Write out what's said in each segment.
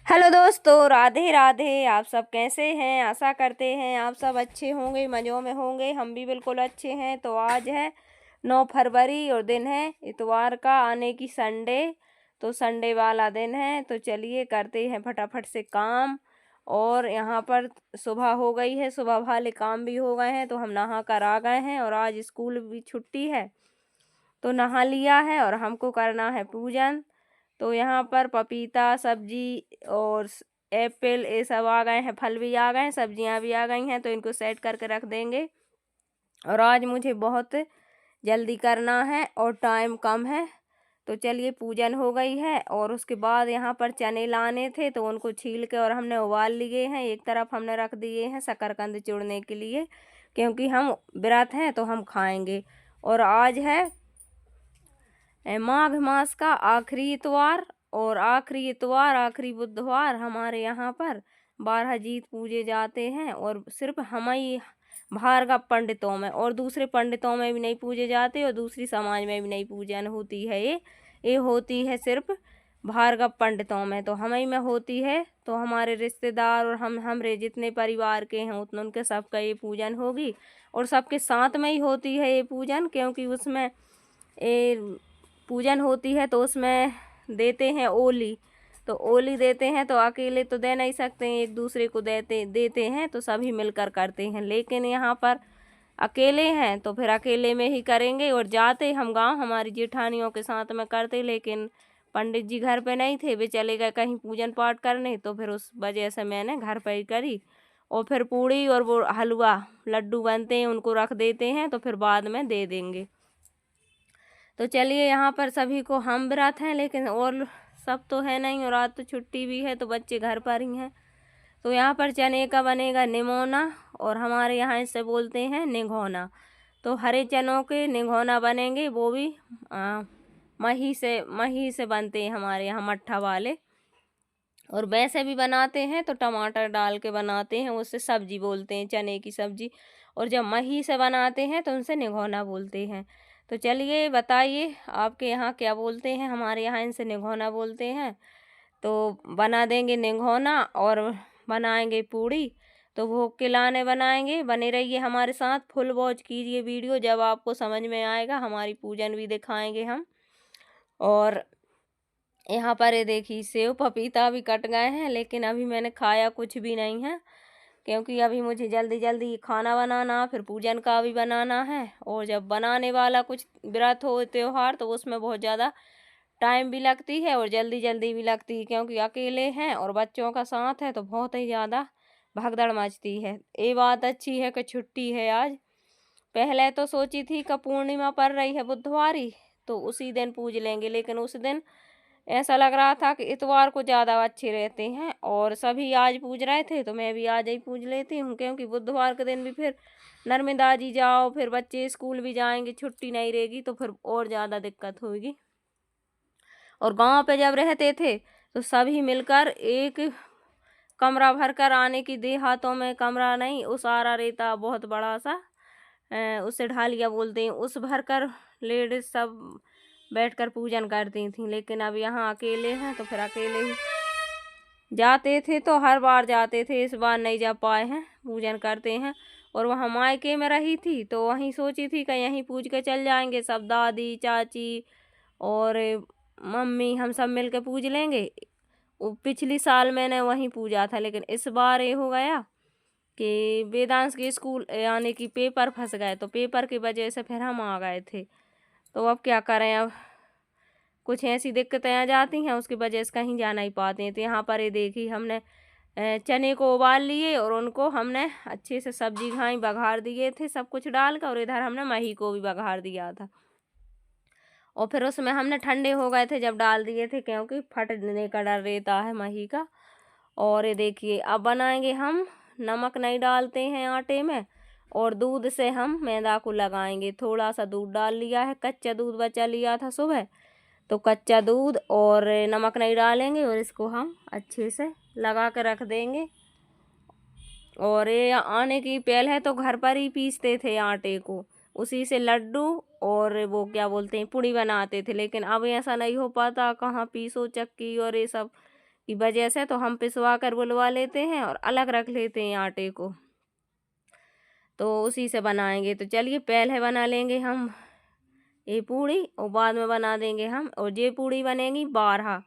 Hello दोस्तों, राधे राधे। आप सब कैसे हैं? आशा करते हैं आप सब अच्छे होंगे, मज़ों में होंगे। हम भी बिल्कुल अच्छे हैं। तो आज है 9 फरवरी और दिन है इतवार का, आने की संडे। तो संडे वाला दिन है। तो चलिए करते हैं फटाफट से काम। और यहाँ पर सुबह हो गई है, सुबह वाले काम भी हो गए हैं। तो हम नहा कर आ गए हैं और आज स्कूल भी छुट्टी है तो नहा लिया है और हमको करना है पूजन। तो यहाँ पर पपीता सब्जी और एप्पल ये सब आ गए हैं, फल भी आ गए हैं, सब्जियाँ भी आ गई हैं। तो इनको सेट करके रख देंगे। और आज मुझे बहुत जल्दी करना है और टाइम कम है। तो चलिए पूजन हो गई है। और उसके बाद यहाँ पर चने लाने थे तो उनको छील के और हमने उबाल लिए हैं। एक तरफ हमने रख दिए हैं शकरकंद चूरने के लिए, क्योंकि हम व्रत हैं तो हम खाएंगे। और आज है माघ मास का आखिरी इतवार। और आखिरी इतवार आखिरी बुधवार हमारे यहाँ पर 12 जीत पूजे जाते हैं। और सिर्फ हम ही भार्गव पंडितों में, और दूसरे पंडितों में भी नहीं पूजे जाते और दूसरी समाज में भी नहीं पूजन होती है। ये होती है सिर्फ भार्गव पंडितों में। तो हम ही में होती है। तो हमारे रिश्तेदार और हमारे जितने परिवार के हैं उतने उनके सबका ये पूजन होगी। और सबके साथ में ही होती है ये पूजन, क्योंकि उसमें ये पूजन होती है तो उसमें देते हैं ओली। तो ओली देते हैं तो अकेले तो दे नहीं सकते हैं, एक दूसरे को देते हैं तो सभी मिलकर करते हैं। लेकिन यहाँ पर अकेले हैं तो फिर अकेले में ही करेंगे। और जाते हम गांव हमारी जेठानियों के साथ में करते, लेकिन पंडित जी घर पे नहीं थे, वे चले गए कहीं पूजन पाठ करने। तो फिर उस वजह से मैंने घर पर ही करी। और फिर पूड़ी और वो हलवा लड्डू बनते हैं उनको रख देते हैं, तो फिर बाद में दे देंगे। तो चलिए यहाँ पर सभी को हम व्रत हैं, लेकिन और सब तो है नहीं। और आज तो छुट्टी भी है तो बच्चे घर पर ही हैं। तो यहाँ पर चने का बनेगा निमोना, और हमारे यहाँ इसे बोलते हैं निघोना। तो हरे चनों के निघोना बनेंगे, वो भी मही से बनते हैं हमारे यहाँ, मट्ठा वाले। और वैसे भी बनाते हैं तो टमाटर डाल के बनाते हैं, उससे सब्जी बोलते हैं, चने की सब्जी। और जब मही से बनाते हैं तो उनसे निघोना बोलते हैं। तो चलिए बताइए आपके यहाँ क्या बोलते हैं? हमारे यहाँ इनसे निघोना बोलते हैं। तो बना देंगे निघोना और बनाएंगे पूड़ी। तो भोग के लाने बनाएंगे। बने रहिए हमारे साथ, फुल वॉच कीजिए वीडियो, जब आपको समझ में आएगा हमारी पूजन भी दिखाएंगे हम। और यहाँ पर ये देखिए सेव पपीता भी कट गए हैं, लेकिन अभी मैंने खाया कुछ भी नहीं है, क्योंकि अभी मुझे जल्दी जल्दी खाना बनाना, फिर पूजन का भी बनाना है। और जब बनाने वाला कुछ व्रत हो त्योहार तो उसमें बहुत ज़्यादा टाइम भी लगती है और जल्दी जल्दी भी लगती है, क्योंकि अकेले हैं और बच्चों का साथ है तो बहुत ही ज़्यादा भगदड़ मचती है। ये बात अच्छी है कि छुट्टी है आज। पहले तो सोची थी कि पूर्णिमा पड़ रही है बुधवारी तो उसी दिन पूज लेंगे, लेकिन उस दिन ऐसा लग रहा था कि इतवार को ज़्यादा अच्छे रहते हैं और सभी आज पूज रहे थे तो मैं भी आज ही पूज लेती हूँ, क्योंकि बुधवार के दिन भी फिर नर्मदा जी जाओ, फिर बच्चे स्कूल भी जाएंगे, छुट्टी नहीं रहेगी तो फिर और ज़्यादा दिक्कत होगी। और गांव पे जब रहते थे तो सभी मिलकर एक कमरा भर कर आने की, देहातों में कमरा नहीं, उसारा रहता बहुत बड़ा सा, उसे ढालिया बोलते हैं, उस भर कर लेडीज सब बैठकर पूजन करती थी। लेकिन अब यहाँ अकेले हैं तो फिर अकेले ही जाते थे, तो हर बार जाते थे, इस बार नहीं जा पाए हैं, पूजन करते हैं। और वहाँ मायके में रही थी तो वहीं सोची थी कि यहीं पूज के चल जाएंगे, सब दादी चाची और मम्मी हम सब मिल के पूज लेंगे। वो पिछली साल मैंने वहीं पूजा था, लेकिन इस बार ये हो गया कि वेदांश के स्कूल यानी कि पेपर फंस गए, तो पेपर की वजह से फिर हम आ गए थे। तो अब क्या करें, अब कुछ ऐसी दिक्कतें आ जाती हैं उसकी वजह से कहीं जा नहीं पाते हैं। तो यहाँ पर ये देखी हमने चने को उबाल लिए और उनको हमने अच्छे से सब्जी घाई बघार दिए थे सब कुछ डालकर, और इधर हमने मही को भी बघार दिया था। और फिर उसमें हमने ठंडे हो गए थे जब डाल दिए थे, क्योंकि फटने का डर रहता है मही का। और ये देखिए अब बनाएंगे हम, नमक नहीं डालते हैं आटे में, और दूध से हम मैदा को लगाएंगे। थोड़ा सा दूध डाल लिया है, कच्चा दूध बचा लिया था सुबह, तो कच्चा दूध और नमक नहीं डालेंगे और इसको हम अच्छे से लगा कर रख देंगे। और ये आने की पहल है तो घर पर ही पीसते थे आटे को, उसी से लड्डू और वो क्या बोलते हैं पूड़ी बनाते थे। लेकिन अब ऐसा नहीं हो पाता, कहाँ पीसो चक्की और ये सब की वजह से तो हम पिसवा कर बुलवा लेते हैं और अलग रख लेते हैं आटे को, तो उसी से बनाएंगे। तो चलिए पहले बना लेंगे हम ये पूड़ी और बाद में बना देंगे हम, और ये पूड़ी बनेगी 12,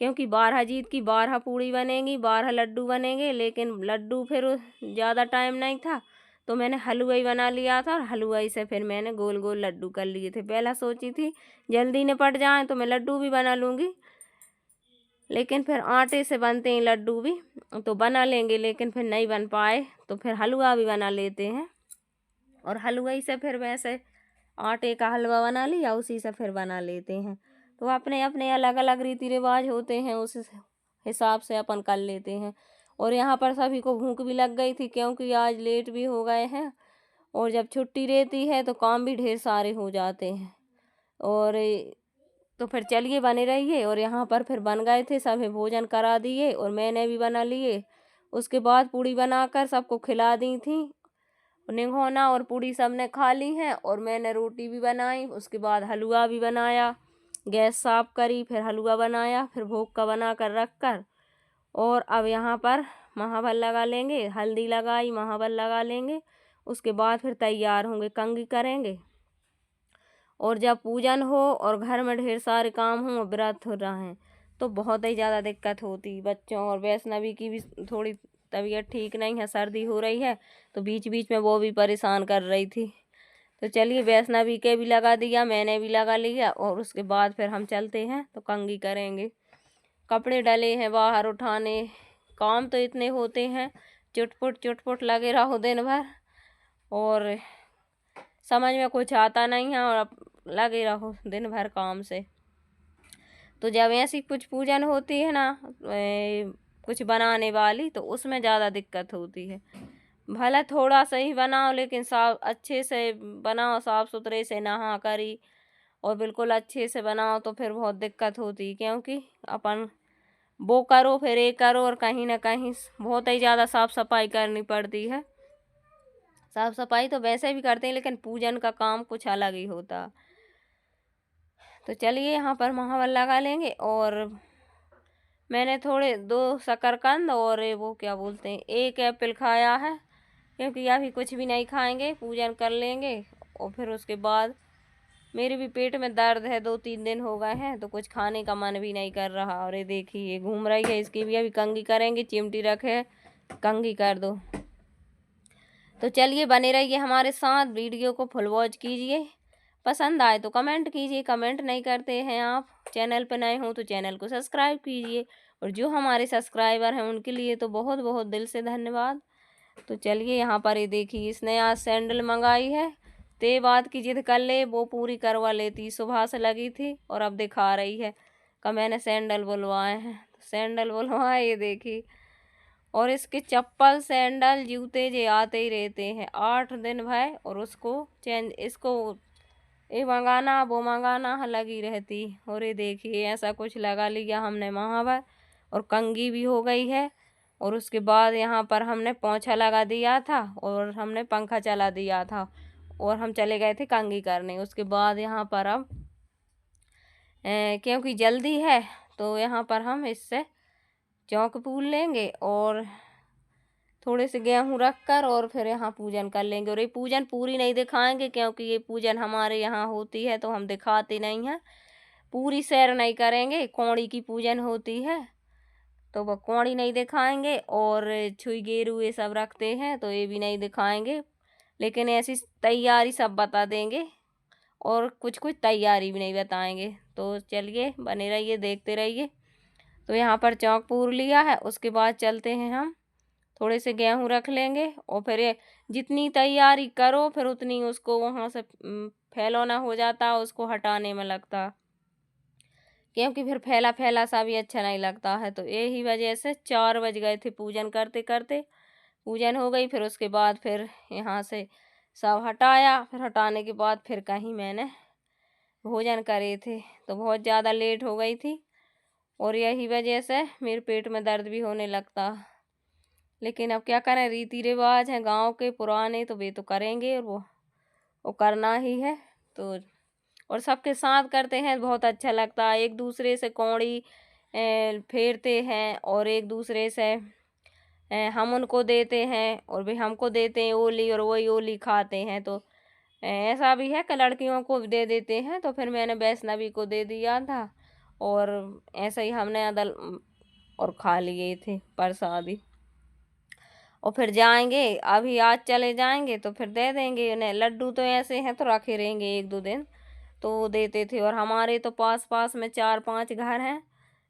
क्योंकि 12 जीत की 12 पूड़ी बनेगी, 12 लड्डू बनेंगे। लेकिन लड्डू फिर ज़्यादा टाइम नहीं था तो मैंने हलवाई बना लिया था, और हलवाई से फिर मैंने गोल गोल लड्डू कर लिए थे। पहला सोची थी जल्दी निपट जाए तो मैं लड्डू भी बना लूँगी, लेकिन फिर आटे से बनते हैं लड्डू भी, तो बना लेंगे, लेकिन फिर नहीं बन पाए तो फिर हलवा भी बना लेते हैं। और हलवाई से फिर वैसे आटे का हलवा बना लिया, उसी से फिर बना लेते हैं। तो अपने अपने अलग अलग रीति रिवाज होते हैं, उस हिसाब से अपन कर लेते हैं। और यहाँ पर सभी को भूख भी लग गई थी, क्योंकि आज लेट भी हो गए हैं, और जब छुट्टी रहती है तो काम भी ढेर सारे हो जाते हैं। और तो फिर चलिए बने रहिए। और यहाँ पर फिर बन गए थे, सभी भोजन करा दिए और मैंने भी बना लिए। उसके बाद पूड़ी बनाकर सबको खिला दी थी, निघोना और पूड़ी सबने खा ली हैं, और मैंने रोटी भी बनाई। उसके बाद हलवा भी बनाया, गैस साफ करी, फिर हलवा बनाया, फिर भोग का बना कर रख कर, और अब यहाँ पर महावर लगा लेंगे, हल्दी लगाई, महावर लगा लेंगे। उसके बाद फिर तैयार होंगे, कंघी करेंगे। और जब पूजन हो और घर में ढेर सारे काम हों और व्रत हो रहे हैं तो बहुत ही ज़्यादा दिक्कत होती। बच्चों और वैष्णवी की भी थोड़ी तबीयत ठीक नहीं है, सर्दी हो रही है, तो बीच बीच में वो भी परेशान कर रही थी। तो चलिए वैष्णवी के भी लगा दिया, मैंने भी लगा लिया, और उसके बाद फिर हम चलते हैं तो कंघी करेंगे। कपड़े डले हैं बाहर उठाने, काम तो इतने होते हैं, चुटपुट लगे रहो दिन भर, और समझ में कुछ आता नहीं है, और अब लगे रहो दिन भर काम से। तो जब ऐसी कुछ पूजन होती है ना, कुछ बनाने वाली, तो उसमें ज़्यादा दिक्कत होती है। भला थोड़ा सा ही बनाओ, लेकिन साफ अच्छे से बनाओ, साफ सुथरे से नहा करी और बिल्कुल अच्छे से बनाओ, तो फिर बहुत दिक्कत होती है। क्योंकि अपन वो करो फिर ये करो, और कहीं ना कहीं बहुत ही ज़्यादा साफ सफाई करनी पड़ती है। साफ सफाई तो वैसे भी करते हैं, लेकिन पूजन का काम कुछ अलग ही होता। तो चलिए यहाँ पर महावर लगा लेंगे। और मैंने थोड़े 2 शकरकंद और वो क्या बोलते हैं 1 एप्पल खाया है, क्योंकि अभी कुछ भी नहीं खाएंगे, पूजन कर लेंगे। और फिर उसके बाद मेरे भी पेट में दर्द है, 2-3 दिन हो गए हैं, तो कुछ खाने का मन भी नहीं कर रहा। और ये देखिए ये घूम रही है, इसकी भी अभी कंघी करेंगे, चिमटी रखे कंघी कर दो। तो चलिए बने रहिए हमारे साथ, वीडियो को फुल वॉच कीजिए, पसंद आए तो कमेंट कीजिए, कमेंट नहीं करते हैं आप, चैनल पर नए हो तो चैनल को सब्सक्राइब कीजिए, और जो हमारे सब्सक्राइबर हैं उनके लिए तो बहुत बहुत दिल से धन्यवाद। तो चलिए यहाँ पर ये देखिए, इसने आज सैंडल मंगाई है, ते बात की जिद कर ले वो पूरी करवा लेती, सुबह से लगी थी और अब दिखा रही है कि मैंने सैंडल बुलवाए हैं। तो सैंडल बुलवाए, ये देखिए, और इसके चप्पल सैंडल जूते जे आते ही रहते हैं 8 दिन भर, और उसको चेंज, इसको ये मंगाना वो मंगाना लगी रहती। और ये देखिए ऐसा कुछ लगा लिया हमने महावर, और कंघी भी हो गई है। और उसके बाद यहाँ पर हमने पोंछा लगा दिया था, और हमने पंखा चला दिया था, और हम चले गए थे कंघी करने। उसके बाद यहाँ पर अब क्योंकि जल्दी है तो यहाँ पर हम इससे चौक पूल लेंगे, और थोड़े से गेहूँ रख कर और फिर यहाँ पूजन कर लेंगे। और ये पूजन पूरी नहीं दिखाएंगे, क्योंकि ये पूजन हमारे यहाँ होती है तो हम दिखाते नहीं हैं, पूरी सैर नहीं करेंगे। कौड़ी की पूजन होती है तो वह कौड़ी नहीं दिखाएंगे, और छुई गेरू ये सब रखते हैं तो ये भी नहीं दिखाएंगे, लेकिन ऐसी तैयारी सब बता देंगे, और कुछ कुछ तैयारी भी नहीं बताएंगे। तो चलिए बने रहिए, देखते रहिए। तो यहाँ पर चौक पूर लिया है, उसके बाद चलते हैं हम, थोड़े से गेहूँ रख लेंगे, और फिर ये जितनी तैयारी करो फिर उतनी उसको वहाँ से फैलौना हो जाता, उसको हटाने में लगता, क्योंकि फिर फैला फैला सा भी अच्छा नहीं लगता है। तो यही वजह से 4 बज गए थे पूजन करते करते, पूजन हो गई। फिर उसके बाद फिर यहाँ से सब हटाया, फिर हटाने के बाद फिर कहीं मैंने भोजन करे थे, तो बहुत ज़्यादा लेट हो गई थी, और यही वजह से मेरे पेट में दर्द भी होने लगता। लेकिन अब क्या करें, रीति रिवाज हैं गांव के पुराने, तो वे तो करेंगे, और वो करना ही है। तो और सबके साथ करते हैं, बहुत अच्छा लगता है, एक दूसरे से कौड़ी फेरते हैं और एक दूसरे से हम उनको देते हैं और भी हमको देते हैं ओली, और वही ओली खाते हैं। तो ऐसा भी है कि लड़कियों को दे देते हैं। तो फिर मैंने वैष्णवी को दे दिया था और ऐसे ही हमने अदल और खा लिए थे प्रसादी। और फिर जाएंगे, अभी आज चले जाएंगे तो फिर दे देंगे उन्हें। लड्डू तो ऐसे हैं तो रखे रहेंगे 1-2 दिन, तो वो देते थे। और हमारे तो पास पास में 4-5 घर हैं,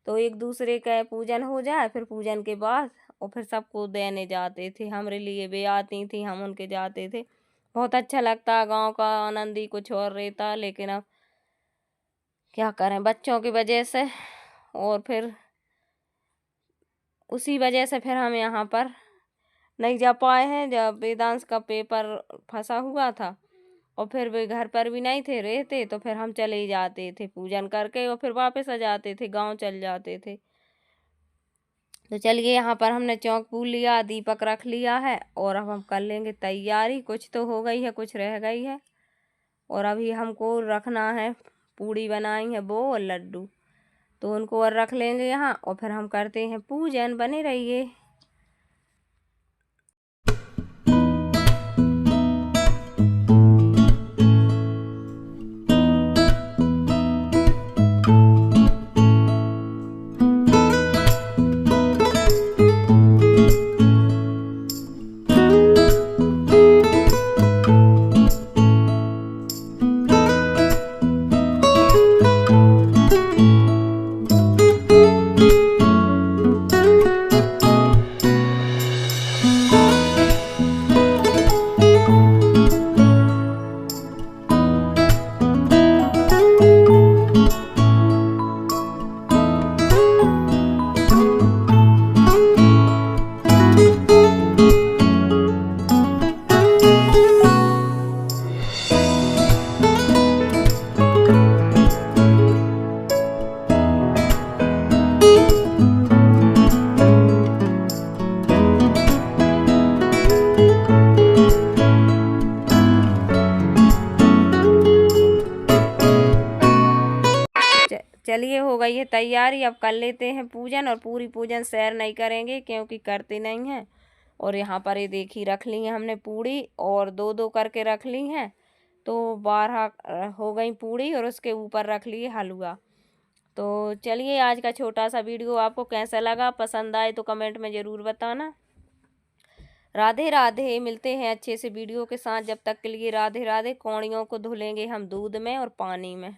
तो एक दूसरे का पूजन हो जाए, फिर पूजन के बाद और फिर सबको देने जाते थे। हमारे लिए भी आती थी, हम उनके जाते थे। बहुत अच्छा लगता, गांव का आनंद ही कुछ और रहता। लेकिन अब क्या करें बच्चों की वजह से, और फिर उसी वजह से फिर हम यहाँ पर नहीं जा पाए हैं। जब वेदांश का पेपर फंसा हुआ था और फिर वे घर पर भी नहीं थे रहते, तो फिर हम चले ही जाते थे पूजन करके और फिर वापस आ जाते थे, गांव चल जाते थे। तो चलिए, यहाँ पर हमने चौक पूल लिया, दीपक रख लिया है और अब हम कर लेंगे तैयारी। कुछ तो हो गई है, कुछ रह गई है। और अभी हमको रखना है, पूड़ी बनाई है वो और लड्डू, तो उनको और रख लेंगे यहाँ और फिर हम करते हैं पूजन। बने रहिए। चलिए, हो गई है तैयारी। अब कर लेते हैं पूजन, और पूरी पूजन शेयर नहीं करेंगे क्योंकि करते नहीं हैं। और यहाँ पर ये देखी रख ली है हमने पूड़ी, और 2-2 करके रख ली हैं, तो 12 हो गई पूड़ी। और उसके ऊपर रख लिए हलवा। तो चलिए, आज का छोटा सा वीडियो आपको कैसा लगा, पसंद आए तो कमेंट में ज़रूर बताना। राधे राधे, मिलते हैं अच्छे से वीडियो के साथ। जब तक के लिए राधे राधे। कौड़ियों को धुलेंगे हम दूध में और पानी में।